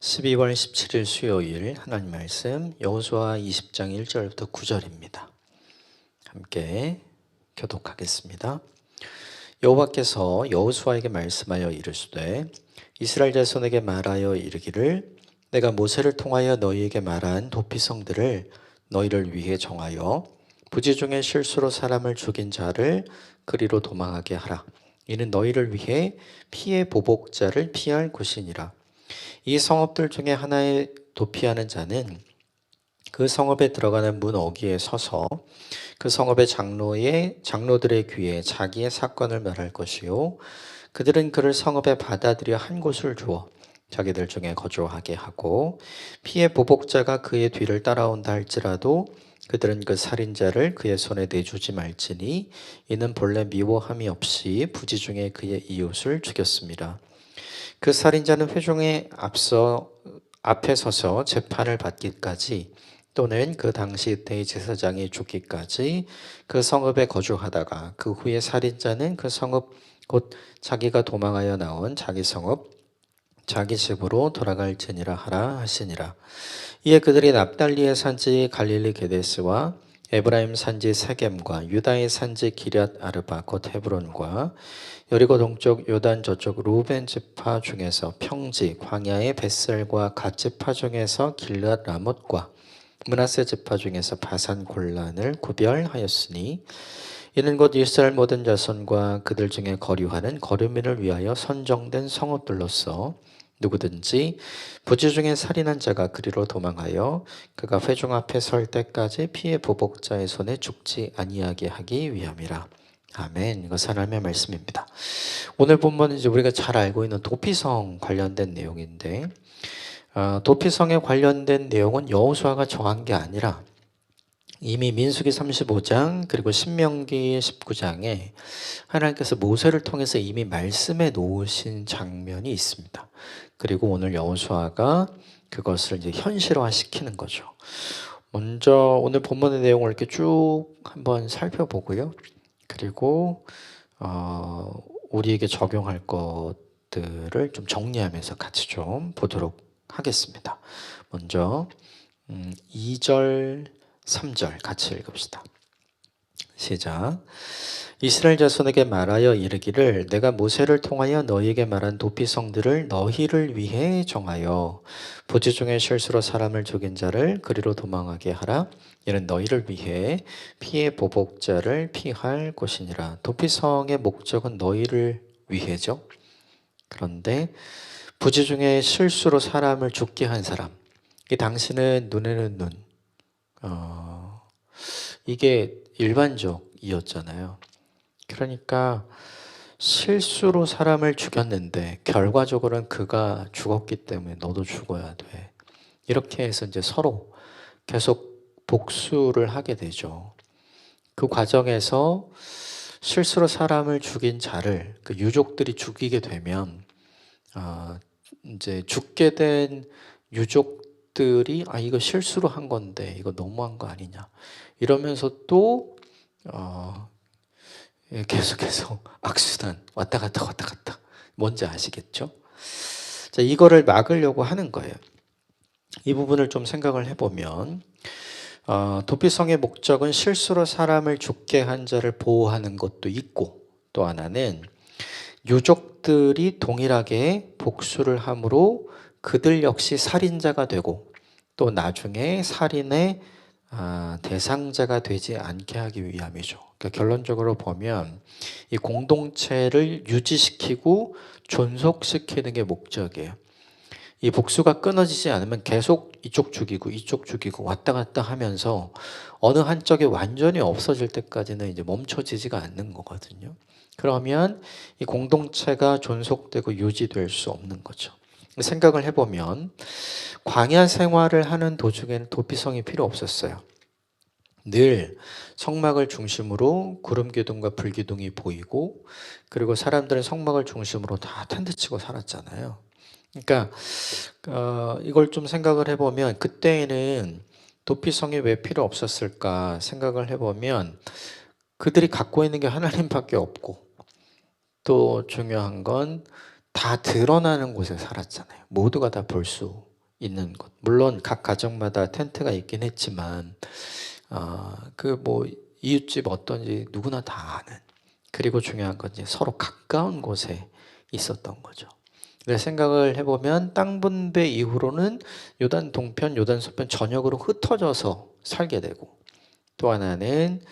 12월 17일 수요일 하나님 말씀 여호수아 20장 1절부터 9절입니다. 함께 교독하겠습니다. 여호와께서 여호수아에게 말씀하여 이르시되 이스라엘 자손에게 말하여 이르기를 내가 모세를 통하여 너희에게 말한 도피성들을 너희를 위해 정하여 부지 중에 실수로 사람을 죽인 자를 그리로 도망하게 하라. 이는 너희를 위해 피의 보복자를 피할 곳이니라. 이 성읍들 중에 하나에 도피하는 자는 그 성읍에 들어가는 문 어귀에 서서 그 성읍의 장로들의 귀에 자기의 사건을 말할 것이요 그들은 그를 성읍에 받아들여 한 곳을 주어 자기들 중에 거주하게 하고 피의 보복자가 그의 뒤를 따라온다 할지라도 그들은 그 살인자를 그의 손에 내주지 말지니 이는 본래 미워함이 없이 부지 중에 그의 이웃을 죽였습니다. 그 살인자는 회중에 앞에 서서 재판을 받기까지 또는 그 당시 대제사장이 죽기까지 그 성읍에 거주하다가 그 후에 살인자는 그 성읍 곧 자기가 도망하여 나온 자기 성읍 자기 집으로 돌아갈지니라 하라 하시니라. 이에 그들이 납달리의 산지 갈릴리 게데스와 에브라임 산지 세겜과 유다의 산지 기럇 아르바 곧 헤브론과 여리고 동쪽 요단 저쪽 루벤 지파 중에서 평지 광야의 벳셀과 갓 지파 중에서 길앗 라못과 므낫세 지파 중에서 바산 골란을 구별하였으니 이는 곧 이스라엘 모든 자손과 그들 중에 거류하는 거류민을 위하여 선정된 성읍들로서 누구든지 부지 중에 살인한 자가 그리로 도망하여 그가 회중 앞에 설 때까지 피의 보복자의 손에 죽지 아니하게 하기 위함이라. 아멘. 이거 하나님의 말씀입니다. 오늘 본문은 이제 우리가 잘 알고 있는 도피성 관련된 내용인데 도피성에 관련된 내용은 여호수아가 정한 게 아니라 이미 민수기 35장 그리고 신명기 19장에 하나님께서 모세를 통해서 이미 말씀해 놓으신 장면이 있습니다. 그리고 오늘 여호수아가 그것을 이제 현실화시키는 거죠. 먼저 오늘 본문의 내용을 이렇게 쭉 한번 살펴보고요. 그리고 우리에게 적용할 것들을 좀 정리하면서 같이 좀 보도록 하겠습니다. 먼저 2절 3절 같이 읽읍시다. 시작. 이스라엘 자손에게 말하여 이르기를 내가 모세를 통하여 너희에게 말한 도피성들을 너희를 위해 정하여 부지 중에 실수로 사람을 죽인 자를 그리로 도망하게 하라. 이는 너희를 위해 피의 보복자를 피할 곳이니라. 도피성의 목적은 너희를 위해죠. 그런데 부지 중에 실수로 사람을 죽게 한 사람, 이 당신은 눈에는 눈, 이게 일반적이었잖아요. 그러니까 실수로 사람을 죽였는데 결과적으로는 그가 죽었기 때문에 너도 죽어야 돼. 이렇게 해서 이제 서로 계속 복수를 하게 되죠. 그 과정에서 실수로 사람을 죽인 자를 그 유족들이 죽이게 되면 이제 죽게 된 유족들이 이거 실수로 한 건데 이거 너무한 거 아니냐 이러면서 또 계속해서 악순환 왔다 갔다 뭔지 아시겠죠? 자, 이거를 막으려고 하는 거예요. 이 부분을 좀 생각을 해보면 도피성의 목적은 실수로 사람을 죽게 한 자를 보호하는 것도 있고 또 하나는 유족들이 동일하게 복수를 함으로 그들 역시 살인자가 되고 또 나중에 살인의 대상자가 되지 않게 하기 위함이죠. 그러니까 결론적으로 보면 이 공동체를 유지시키고 존속시키는 게 목적이에요. 이 복수가 끊어지지 않으면 계속 이쪽 죽이고 왔다 갔다 하면서 어느 한쪽이 완전히 없어질 때까지는 이제 멈춰지지가 않는 거거든요. 그러면 이 공동체가 존속되고 유지될 수 없는 거죠. 생각을 해보면 광야 생활을 하는 도중에는 도피성이 필요 없었어요. 늘 성막을 중심으로 구름기둥과 불기둥이 보이고 그리고 사람들은 성막을 중심으로 다 텐트치고 살았잖아요. 그러니까 이걸 좀 생각을 해보면 그때에는 도피성이 왜 필요 없었을까 생각을 해보면 그들이 갖고 있는 게 하나님밖에 없고 또 중요한 건 다 드러나는 곳에 살았잖아요. 모두가 다 볼 수 있는 곳. 물론 각 가정마다 텐트가 있긴 했지만 그 뭐 이웃집 어떤지 누구나 다 아는. 그리고 중요한 건 이제 서로 가까운 곳에 있었던 거죠. 그래서 생각을 해보면 땅 분배 이후로는 요단 동편, 요단 서편 전역으로 흩어져서 살게 되고, 또 하나는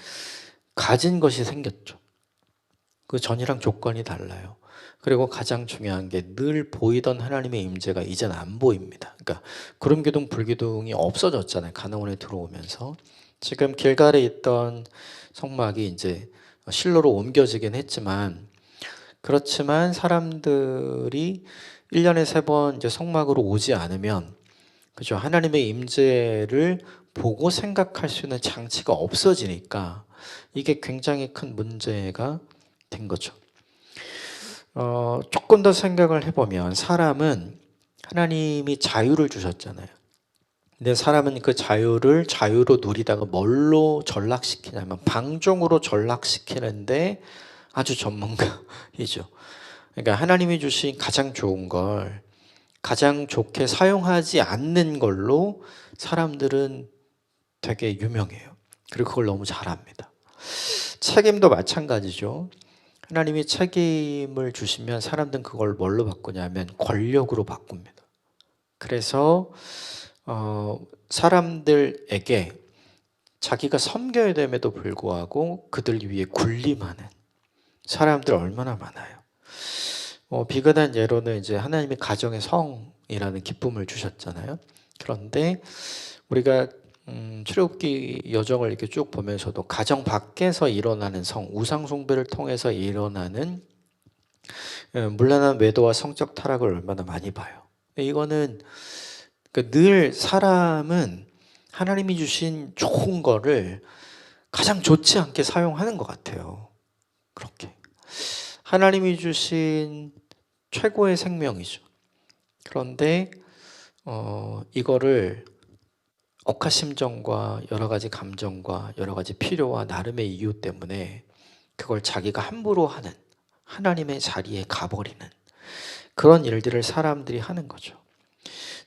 가진 것이 생겼죠. 그 전이랑 조건이 달라요. 그리고 가장 중요한 게 늘 보이던 하나님의 임재가 이제는 안 보입니다. 그러니까 구름 기둥, 불 기둥이 없어졌잖아요. 가나안에 들어오면서. 지금 길갈에 있던 성막이 이제 실로로 옮겨지긴 했지만, 그렇지만 사람들이 1년에 3번 이제 성막으로 오지 않으면, 그죠? 하나님의 임재를 보고 생각할 수 있는 장치가 없어지니까 이게 굉장히 큰 문제가 된 거죠. 조금 더 생각을 해보면 사람은 하나님이 자유를 주셨잖아요. 근데 사람은 그 자유를 자유로 누리다가 뭘로 전락시키냐면 방종으로 전락시키는데 아주 전문가이죠. 그러니까 하나님이 주신 가장 좋은 걸 가장 좋게 사용하지 않는 걸로 사람들은 되게 유명해요. 그리고 그걸 너무 잘합니다. 책임도 마찬가지죠. 하나님이 책임을 주시면 사람들은 그걸 뭘로 바꾸냐면 권력으로 바꿉니다. 그래서 사람들에게 자기가 섬겨야 됨에도 불구하고 그들 위해 군림하는 사람들 얼마나 많아요. 비근한 예로는 이제 하나님이 가정의 성이라는 기쁨을 주셨잖아요. 그런데 우리가 출애굽기 여정을 이렇게 쭉 보면서도 가정 밖에서 일어나는 성, 우상 숭배를 통해서 일어나는 문란한 외도와 성적 타락을 얼마나 많이 봐요. 이거는 늘 사람은 하나님이 주신 좋은 거를 가장 좋지 않게 사용하는 것 같아요. 그렇게 하나님이 주신 최고의 생명이죠. 그런데 이거를 억하심정과 여러 가지 감정과 여러 가지 필요와 나름의 이유 때문에 그걸 자기가 함부로 하는, 하나님의 자리에 가버리는 그런 일들을 사람들이 하는 거죠.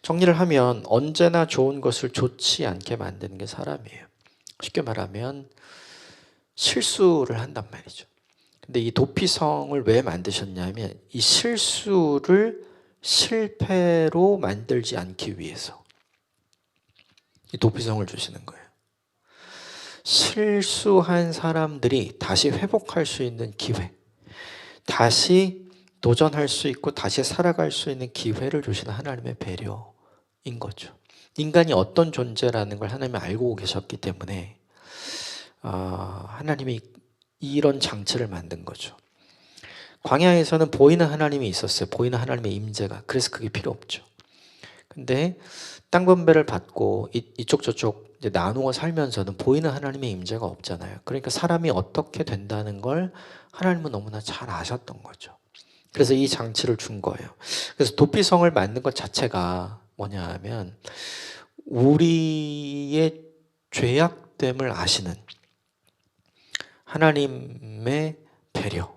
정리를 하면 언제나 좋은 것을 좋지 않게 만드는 게 사람이에요. 쉽게 말하면 실수를 한단 말이죠. 근데 이 도피성을 왜 만드셨냐면 이 실수를 실패로 만들지 않기 위해서 이 도피성을 주시는 거예요. 실수한 사람들이 다시 회복할 수 있는 기회, 다시 도전할 수 있고 다시 살아갈 수 있는 기회를 주시는 하나님의 배려인 거죠. 인간이 어떤 존재라는 걸 하나님이 알고 계셨기 때문에 하나님이 이런 장치를 만든 거죠. 광야에서는 보이는 하나님이 있었어요. 보이는 하나님의 임재가. 그래서 그게 필요 없죠. 근데 땅 분배를 받고 이쪽 저쪽 이제 나누어 살면서는 보이는 하나님의 임재가 없잖아요. 그러니까 사람이 어떻게 된다는 걸 하나님은 너무나 잘 아셨던 거죠. 그래서 이 장치를 준 거예요. 그래서 도피성을 만든 것 자체가 뭐냐 하면 우리의 죄악됨을 아시는 하나님의 배려,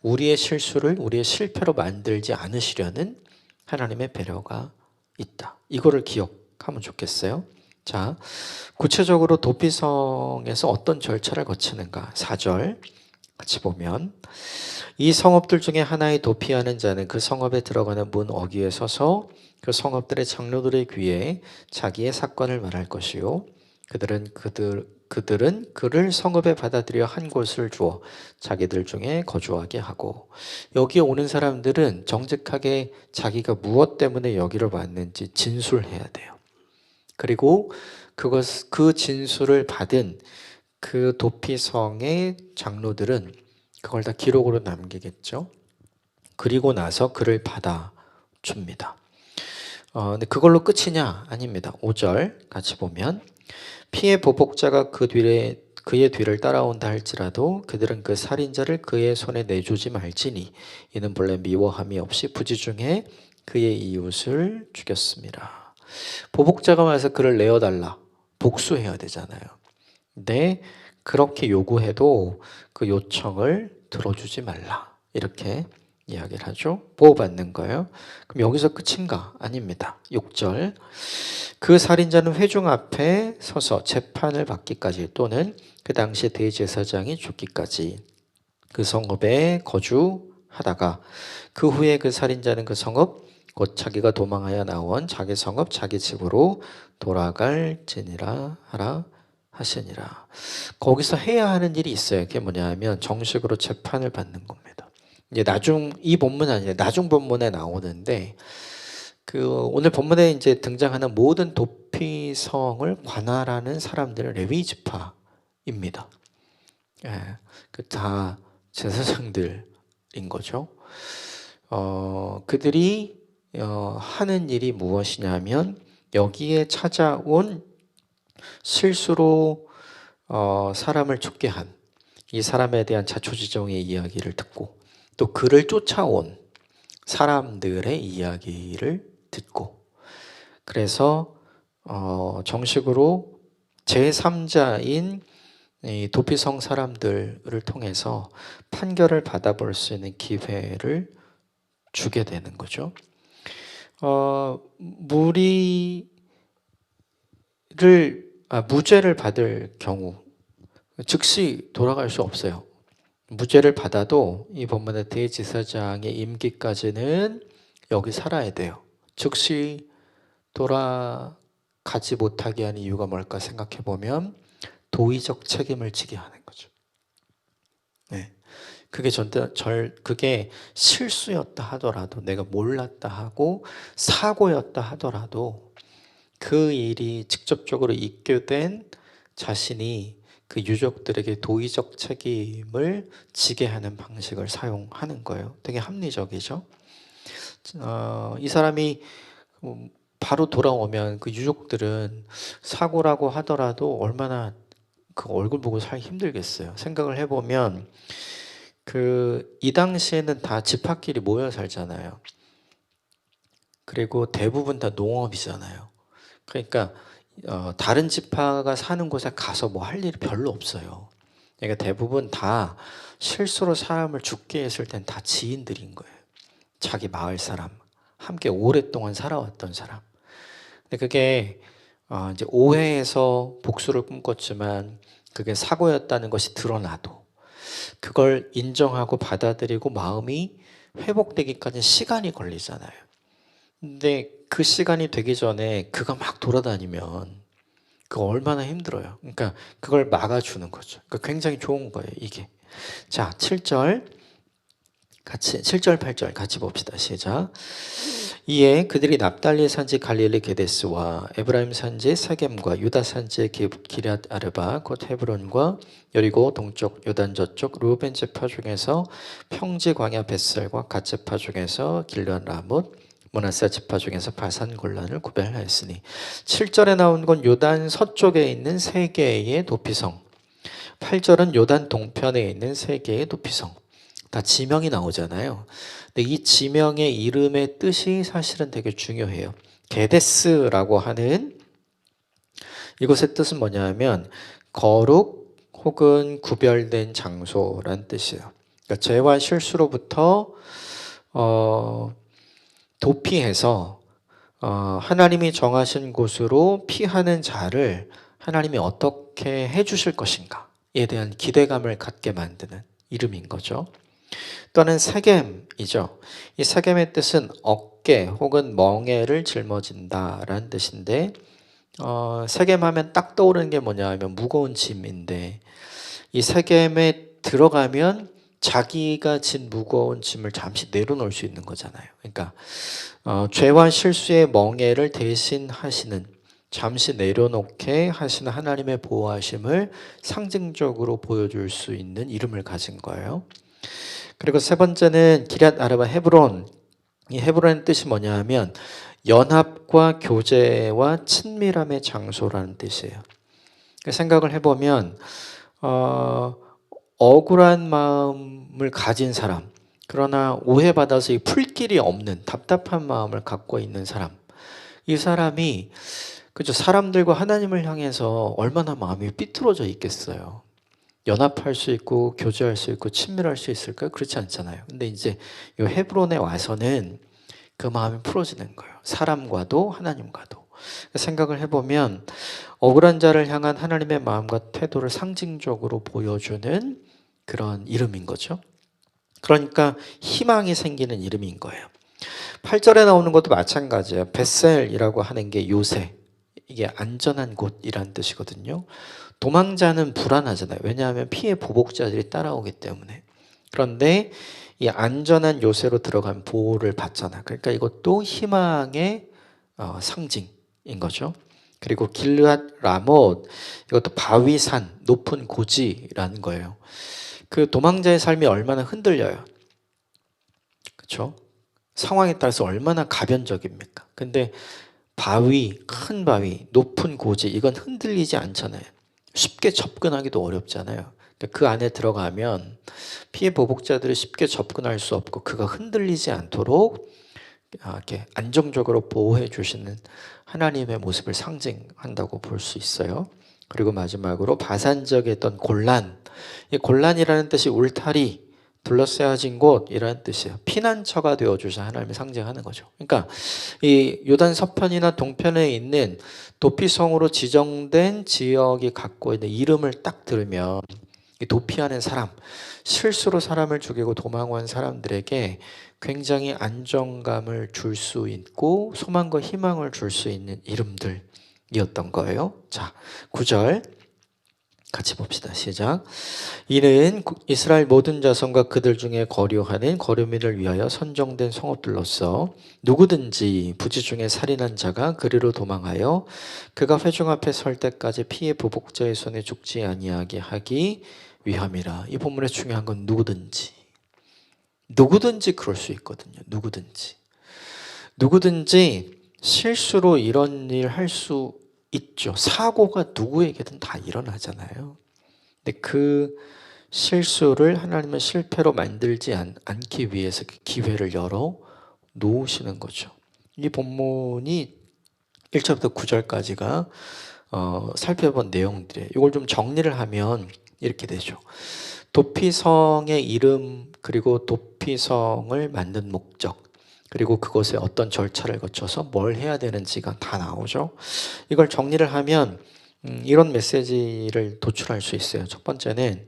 우리의 실수를 우리의 실패로 만들지 않으시려는 하나님의 배려가 있다. 이거를 기억하면 좋겠어요. 자, 구체적으로 도피성에서 어떤 절차를 거치는가? 4절 같이 보면 이 성읍들 중에 하나에 도피하는 자는 그 성읍에 들어가는 문 어귀에 서서 그 성읍들의 장로들의 귀에 자기의 사건을 말할 것이요 그들은 그를 성읍에 받아들여 한 곳을 주어 자기들 중에 거주하게 하고, 여기에 오는 사람들은 정직하게 자기가 무엇 때문에 여기를 왔는지 진술해야 돼요. 그리고 그 진술을 받은 그 도피성의 장로들은 그걸 다 기록으로 남기겠죠. 그리고 나서 그를 받아줍니다. 근데 그걸로 끝이냐? 아닙니다. 5절 같이 보면 피의 보복자가 그의 뒤를 따라온다 할지라도 그들은 그 살인자를 그의 손에 내주지 말지니 이는 본래 미워함이 없이 부지중에 그의 이웃을 죽였습니다. 보복자가 와서 그를 내어달라, 복수해야 되잖아요. 근데 그렇게 요구해도 그 요청을 들어주지 말라, 이렇게 이야기를 하죠. 보호받는 거예요. 그럼 여기서 끝인가? 아닙니다. 6절. 그 살인자는 회중 앞에 서서 재판을 받기까지 또는 그 당시 대제사장이 죽기까지 그 성읍에 거주하다가 그 후에 그 살인자는 그 성읍 곧 자기가 도망하여 나온 자기 성읍 자기 집으로 돌아갈지니라 하라 하시니라. 거기서 해야 하는 일이 있어요. 그게 뭐냐면 정식으로 재판을 받는 겁니다. 이제 이 본문 아니라 나중 본문에 나오는데 그 오늘 본문에 이제 등장하는 모든 도피성을 관할하는 사람들은 레위 지파입니다. 예, 그 다 제사장들인 거죠. 그들이 하는 일이 무엇이냐면 여기에 찾아온 실수로 사람을 죽게 한 이 사람에 대한 자초지종의 이야기를 듣고 또 그를 쫓아온 사람들의 이야기를 듣고 그래서 정식으로 제3자인 이 도피성 사람들을 통해서 판결을 받아볼 수 있는 기회를 주게 되는 거죠. 무죄를 받을 경우 즉시 돌아갈 수 없어요. 무죄를 받아도 이 본문의 대제사장의 임기까지는 여기 살아야 돼요. 즉시 돌아가지 못하게 하는 이유가 뭘까 생각해 보면 도의적 책임을 지게 하는 거죠. 네. 그게 실수였다 하더라도 내가 몰랐다 하고 사고였다 하더라도 그 일이 직접적으로 있게 된 자신이 그 유족들에게 도의적 책임을 지게 하는 방식을 사용하는 거예요. 되게 합리적이죠. 이 사람이 바로 돌아오면 그 유족들은 사고라고 하더라도 얼마나 그 얼굴 보고 살기 힘들겠어요. 생각을 해보면 이 당시에는 다 집합끼리 모여 살잖아요. 그리고 대부분 다 농업이잖아요. 그러니까 다른 지파가 사는 곳에 가서 뭐 할 일이 별로 없어요. 그러니까 대부분 다 실수로 사람을 죽게 했을 땐 다 지인들인 거예요. 자기 마을 사람, 함께 오랫동안 살아왔던 사람. 근데 그게 이제 오해에서 복수를 꿈꿨지만 그게 사고였다는 것이 드러나도 그걸 인정하고 받아들이고 마음이 회복되기까지 시간이 걸리잖아요. 근데 그 시간이 되기 전에 그가 막 돌아다니면 그거 얼마나 힘들어요. 그러니까 그걸 막아주는 거죠. 그러니까 굉장히 좋은 거예요, 이게. 자, 7절 8절 같이 봅시다. 시작. 이에 그들이 납달리 산지 갈릴리 게데스와 에브라임 산지 세겜과 유다 산지 기럇 아르바 곧 헤브론과 여리고 동쪽 요단 저쪽 루벤 지파 중에서 평지 광야 벳셀과 갓 지파 중에서 길르앗 라못 므낫세 지파 중에서 바산 골란을 구별하였으니 7절에 나온 건 요단 서쪽에 있는 세 개의 도피성, 8절은 요단 동편에 있는 세 개의 도피성. 다 지명이 나오잖아요. 근데 이 지명의 이름의 뜻이 사실은 되게 중요해요. 게데스라고 하는 이곳의 뜻은 뭐냐면 거룩 혹은 구별된 장소란 뜻이에요. 그러니까 죄와 실수로부터 도피해서 하나님이 정하신 곳으로 피하는 자를 하나님이 어떻게 해주실 것인가에 대한 기대감을 갖게 만드는 이름인 거죠. 또는 세겜이죠. 이 세겜의 뜻은 어깨 혹은 멍에를 짊어진다라는 뜻인데 세겜하면 딱 떠오르는 게 뭐냐 하면 무거운 짐인데 이 세겜에 들어가면 자기가 진 무거운 짐을 잠시 내려놓을 수 있는 거잖아요. 그러니까 죄와 실수의 멍에를 대신하시는 잠시 내려놓게 하시는 하나님의 보호하심을 상징적으로 보여줄 수 있는 이름을 가진 거예요. 그리고 세 번째는 기럇 아르바 헤브론. 이 헤브론의 뜻이 뭐냐 하면 연합과 교제와 친밀함의 장소라는 뜻이에요. 생각을 해보면 억울한 마음을 가진 사람, 그러나 오해받아서 이 풀 길이 없는 답답한 마음을 갖고 있는 사람, 이 사람이 그죠, 사람들과 하나님을 향해서 얼마나 마음이 삐뚤어져 있겠어요. 연합할 수 있고 교제할 수 있고 친밀할 수 있을까요? 그렇지 않잖아요. 근데 이제 이 헤브론에 와서는 그 마음이 풀어지는 거예요. 사람과도 하나님과도. 생각을 해보면 억울한 자를 향한 하나님의 마음과 태도를 상징적으로 보여주는 그런 이름인 거죠. 그러니까 희망이 생기는 이름인 거예요. 8절에 나오는 것도 마찬가지예요. 벳셀이라고 하는 게 요새, 이게 안전한 곳이란 뜻이거든요. 도망자는 불안하잖아요. 왜냐하면 피해 보복자들이 따라오기 때문에. 그런데 이 안전한 요새로 들어간 보호를 받잖아. 그러니까 이것도 희망의 상징인 거죠. 그리고 길르앗 라못, 이것도 바위산, 높은 고지라는 거예요. 그 도망자의 삶이 얼마나 흔들려요. 그렇죠? 상황에 따라서 얼마나 가변적입니까? 근데 바위, 큰 바위, 높은 고지, 이건 흔들리지 않잖아요. 쉽게 접근하기도 어렵잖아요. 그러니까 그 안에 들어가면 피해 보복자들이 쉽게 접근할 수 없고 그가 흔들리지 않도록 이렇게 안정적으로 보호해 주시는 하나님의 모습을 상징한다고 볼 수 있어요. 그리고 마지막으로 바산적이었던 곤란. 이 곤란이라는 뜻이 울타리, 둘러싸여진 곳이라는 뜻이에요. 피난처가 되어주셔 하나님을 상징하는 거죠. 그러니까 이 요단 서편이나 동편에 있는 도피성으로 지정된 지역이 갖고 있는 이름을 딱 들으면 이 도피하는 사람, 실수로 사람을 죽이고 도망온 사람들에게 굉장히 안정감을 줄 수 있고 소망과 희망을 줄 수 있는 이름들이었던 거예요. 자, 9절 같이 봅시다. 시작. 이는 이스라엘 모든 자손과 그들 중에 거류하는 거류민을 위하여 선정된 성읍들로서 누구든지 부지 중에 살인한 자가 그리로 도망하여 그가 회중 앞에 설 때까지 피해 보복자의 손에 죽지 아니하게 하기 위함이라. 이 본문의 중요한 건 누구든지 그럴 수 있거든요. 누구든지 실수로 이런 일 할 수 있죠. 사고가 누구에게든 다 일어나잖아요. 근데 그 실수를 하나님은 실패로 만들지 않기 위해서 그 기회를 열어 놓으시는 거죠. 이 본문이 1절부터 9절까지가 살펴본 내용들이에요. 이걸 좀 정리를 하면 이렇게 되죠. 도피성의 이름, 그리고 도피성을 만든 목적, 그리고 그것에 어떤 절차를 거쳐서 뭘 해야 되는지가 다 나오죠. 이걸 정리를 하면 이런 메시지를 도출할 수 있어요. 첫 번째는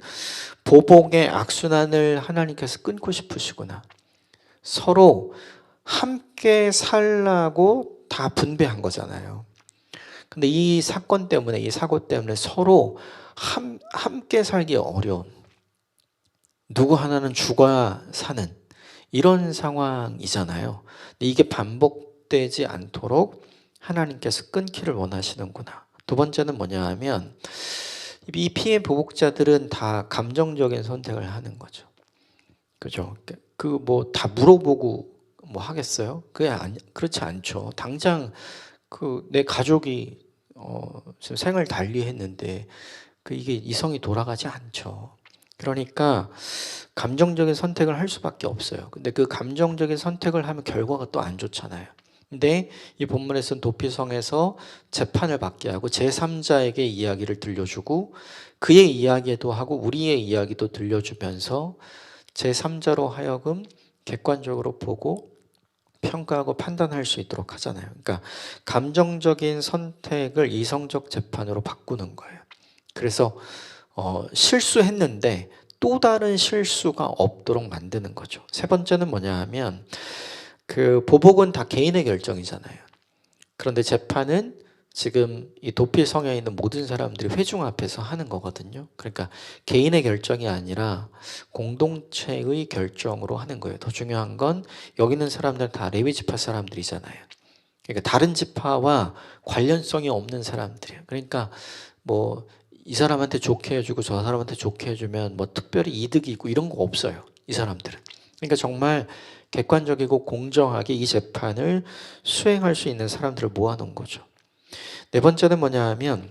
보복의 악순환을 하나님께서 끊고 싶으시구나. 서로 함께 살라고 다 분배한 거잖아요. 근데 이 사건 때문에, 이 사고 때문에 서로 함께 살기 어려운, 누구 하나는 죽어야 사는 이런 상황이잖아요. 이게 반복되지 않도록 하나님께서 끊기를 원하시는구나. 두 번째는 뭐냐 하면 이 피해 보복자들은 다 감정적인 선택을 하는 거죠. 그죠? 그 뭐 다 물어보고 뭐 하겠어요? 그렇지 않죠. 당장 그 내 가족이 지금 생을 달리했는데 이게 이성이 돌아가지 않죠. 그러니까 감정적인 선택을 할 수밖에 없어요. 근데 그 감정적인 선택을 하면 결과가 또 안 좋잖아요. 근데 이 본문에서는 도피성에서 재판을 받게 하고 제3자에게 이야기를 들려주고 그의 이야기도 하고 우리의 이야기도 들려주면서 제3자로 하여금 객관적으로 보고 평가하고 판단할 수 있도록 하잖아요. 그러니까 감정적인 선택을 이성적 재판으로 바꾸는 거예요. 그래서 실수했는데 또 다른 실수가 없도록 만드는 거죠. 세 번째는 뭐냐 하면 그 보복은 다 개인의 결정이잖아요. 그런데 재판은 지금 이 도피성에 있는 모든 사람들이 회중 앞에서 하는 거거든요. 그러니까 개인의 결정이 아니라 공동체의 결정으로 하는 거예요. 더 중요한 건 여기 있는 사람들은 다 레위 지파 사람들이잖아요. 그러니까 다른 지파와 관련성이 없는 사람들이에요. 그러니까 뭐 이 사람한테 좋게 해주고 저 사람한테 좋게 해주면 뭐 특별히 이득이 있고 이런 거 없어요. 이 사람들은. 그러니까 정말 객관적이고 공정하게 이 재판을 수행할 수 있는 사람들을 모아놓은 거죠. 네 번째는 뭐냐 하면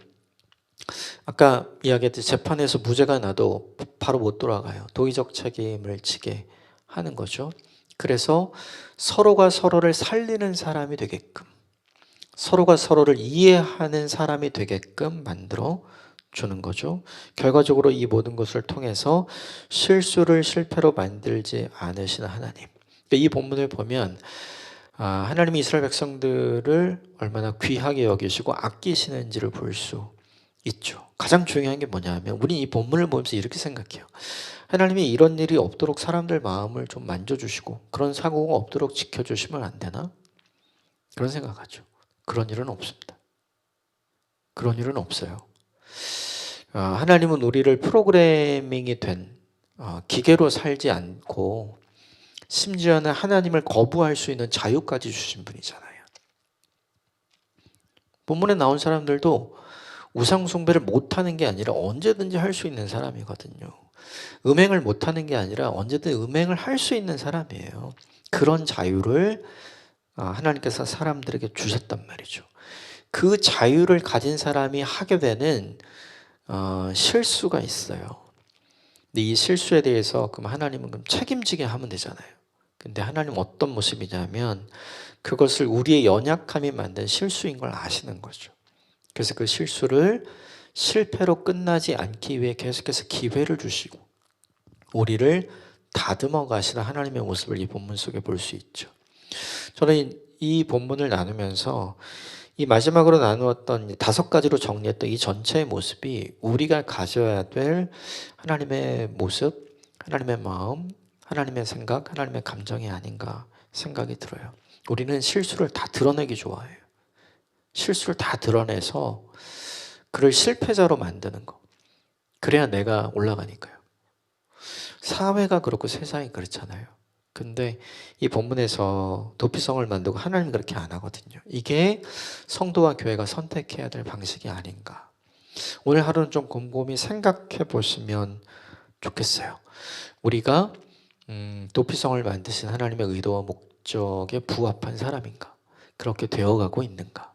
아까 이야기했듯이 재판에서 무죄가 나도 바로 못 돌아가요. 도의적 책임을 지게 하는 거죠. 그래서 서로가 서로를 살리는 사람이 되게끔, 서로가 서로를 이해하는 사람이 되게끔 만들어 주는 거죠. 결과적으로 이 모든 것을 통해서 실수를 실패로 만들지 않으시는 하나님. 이 본문을 보면 하나님이 이스라엘 백성들을 얼마나 귀하게 여기시고 아끼시는지를 볼 수 있죠. 가장 중요한 게 뭐냐면 우리 이 본문을 보면서 이렇게 생각해요. 하나님이 이런 일이 없도록 사람들 마음을 좀 만져주시고 그런 사고가 없도록 지켜주시면 안 되나? 그런 생각하죠. 그런 일은 없습니다. 그런 일은 없어요. 하나님은 우리를 프로그래밍이 된 기계로 살지 않고 심지어는 하나님을 거부할 수 있는 자유까지 주신 분이잖아요. 본문에 나온 사람들도 우상 숭배를 못하는 게 아니라 언제든지 할 수 있는 사람이거든요. 음행을 못하는 게 아니라 언제든 음행을 할 수 있는 사람이에요. 그런 자유를 하나님께서 사람들에게 주셨단 말이죠. 그 자유를 가진 사람이 하게 되는 실수가 있어요. 근데 이 실수에 대해서 그럼 하나님은 그럼 책임지게 하면 되잖아요. 근데 하나님은 어떤 모습이냐면 그것을 우리의 연약함이 만든 실수인 걸 아시는 거죠. 그래서 그 실수를 실패로 끝나지 않기 위해 계속해서 기회를 주시고 우리를 다듬어 가시는 하나님의 모습을 이 본문 속에 볼 수 있죠. 저는 이 본문을 나누면서 이 마지막으로 나누었던 5가지로 정리했던 이 전체의 모습이 우리가 가져야 될 하나님의 모습, 하나님의 마음, 하나님의 생각, 하나님의 감정이 아닌가 생각이 들어요. 우리는 실수를 다 드러내기 좋아해요. 실수를 다 드러내서 그를 실패자로 만드는 거. 그래야 내가 올라가니까요. 사회가 그렇고 세상이 그렇잖아요. 근데 이 본문에서 도피성을 만들고 하나님 그렇게 안 하거든요. 이게 성도와 교회가 선택해야 될 방식이 아닌가. 오늘 하루는 좀 곰곰이 생각해 보시면 좋겠어요. 우리가 도피성을 만드신 하나님의 의도와 목적에 부합한 사람인가? 그렇게 되어가고 있는가?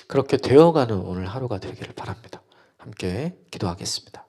그렇게 되어가는 오늘 하루가 되기를 바랍니다. 함께 기도하겠습니다.